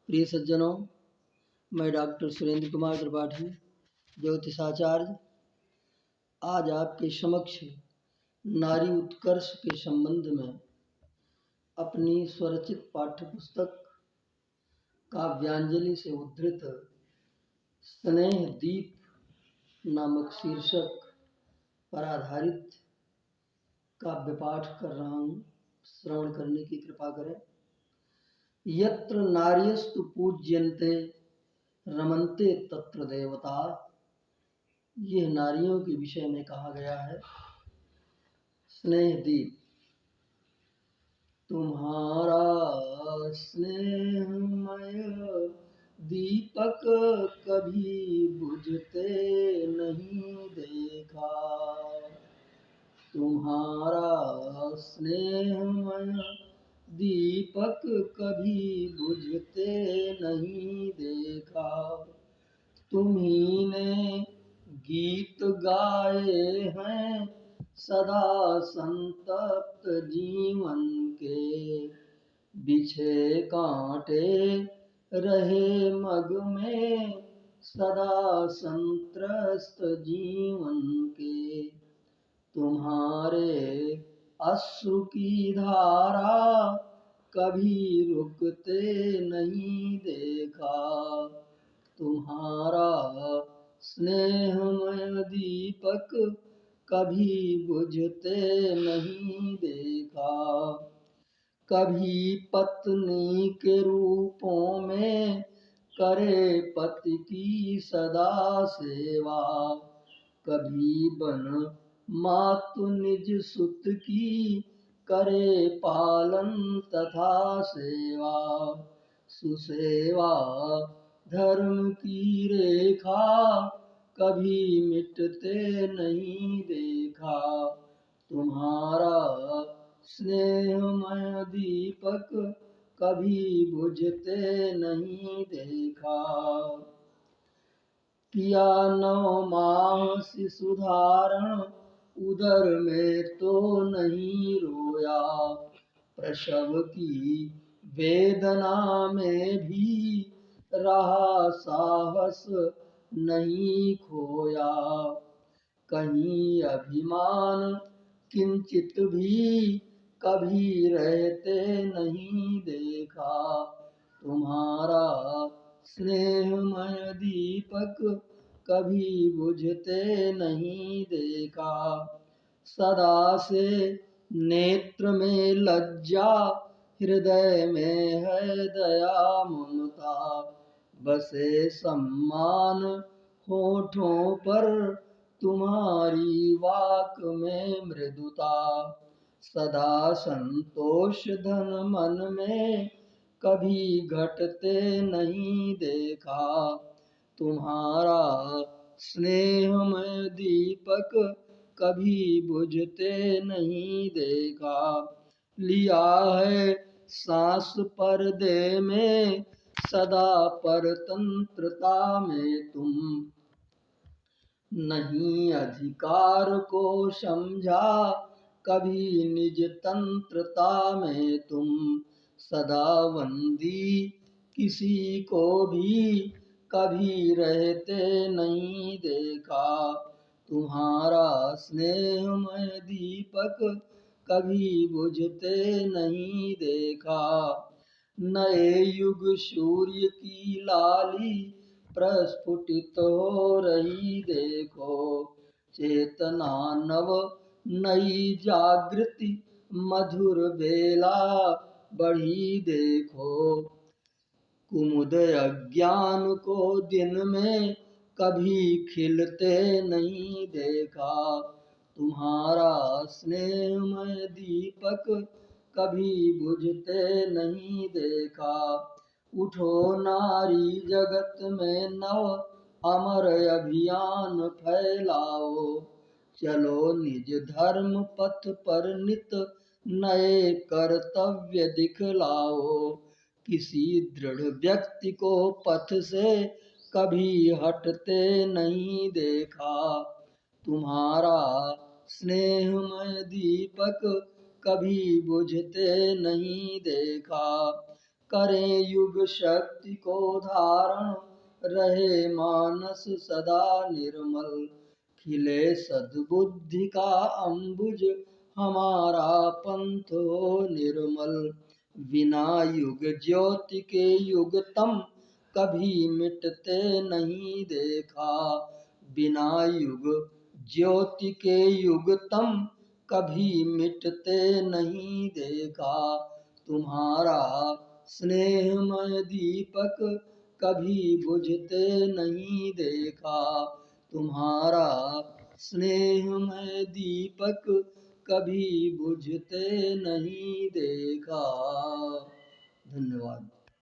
प्रिय सज्जनों, मैं डॉक्टर सुरेंद्र कुमार त्रिपाठी, ज्योतिषाचार्य, आज आपके समक्ष नारी उत्कर्ष के संबंध में अपनी स्वरचित पाठ्य पुस्तक काव्यांजलि से उद्धृत स्नेह दीप नामक शीर्षक पर आधारित काव्य पाठ कर रहा हूँ। श्रवण करने की कृपा करें। यत्र नार्यस्तु पूज्यन्ते रमन्ते तत्र देवता। यह नारियों के विषय में कहा गया है। स्नेह दीप। तुम्हारा स्नेहमय दीपक कभी बुझते नहीं देखा। तुम्हारा स्नेहमय दीपक कभी बुझते नहीं देखा। तुम्ही ने गीत गाए हैं सदा संतप्त जीवन के। बिछे कांटे रहे मग में सदा संत्रस्त जीवन के। तुम्हारे अश्रु की धारा कभी रुकते नहीं देखा। तुम्हारा स्नेहमय दीपक कभी बुझते नहीं देखा। कभी पत्नी के रूपों में करे पति की सदा सेवा। कभी बन मातु निज सुत की करे पालन तथा सेवा। सुसेवा धर्म की रेखा कभी मिटते नहीं देखा। तुम्हारा स्नेहमय दीपक कभी बुझते नहीं देखा। किया 9 माह शिशुधारण उदर में तो नहीं रोया। प्रसव की वेदना में भी रहा साहस नहीं खोया। कहीं अभिमान किंचित भी कभी रहते नहीं देखा। तुम्हारा स्नेहमय दीपक कभी बुझते नहीं देखा। सदा से नेत्र में लज्जा हृदय में है दया ममता। बसे सम्मान होठों पर तुम्हारी वाक में मृदुता। सदा संतोष धन मन में कभी घटते नहीं देखा। तुम्हारा स्नेहमय दीपक कभी बुझते नहीं देखा। लिया है सांस पर्दे में सदा परतंत्रता में तुम। नहीं अधिकार को समझा कभी निज तंत्रता में तुम। सदा बंदी किसी को भी कभी रहते नहीं देखा। तुम्हारा स्नेहमय दीपक कभी बुझते नहीं देखा। नए युग सूर्य की लाली प्रस्फुटित हो रही देखो। चेतना नव नई जागृति मधुर बेला बढ़ी देखो। कुमुद अज्ञान को दिन में कभी खिलते नहीं देखा। तुम्हारा स्नेहमय दीपक कभी बुझते नहीं देखा। उठो नारी जगत में नव अमर अभियान फैलाओ। चलो निज धर्म पथ पर नित नए कर्तव्य दिखलाओ। किसी दृढ़ व्यक्ति को पथ से कभी हटते नहीं देखा। तुम्हारा स्नेहमय दीपक कभी बुझते नहीं देखा। करें युग शक्ति को धारण, रहे मानस सदा निर्मल। खिले सद्बुद्धि का अंबुज, हमारा पंथ हो निर्मल। बिना युग ज्योति के युगतम, कभी मिटते नहीं देखा। बिना युग ज्योति के युगतम, कभी मिटते नहीं देखा। तुम्हारा स्नेहमय दीपक, कभी बुझते नहीं देखा। तुम्हारा स्नेहमय दीपक, कभी बुझते नहीं देखा। धन्यवाद।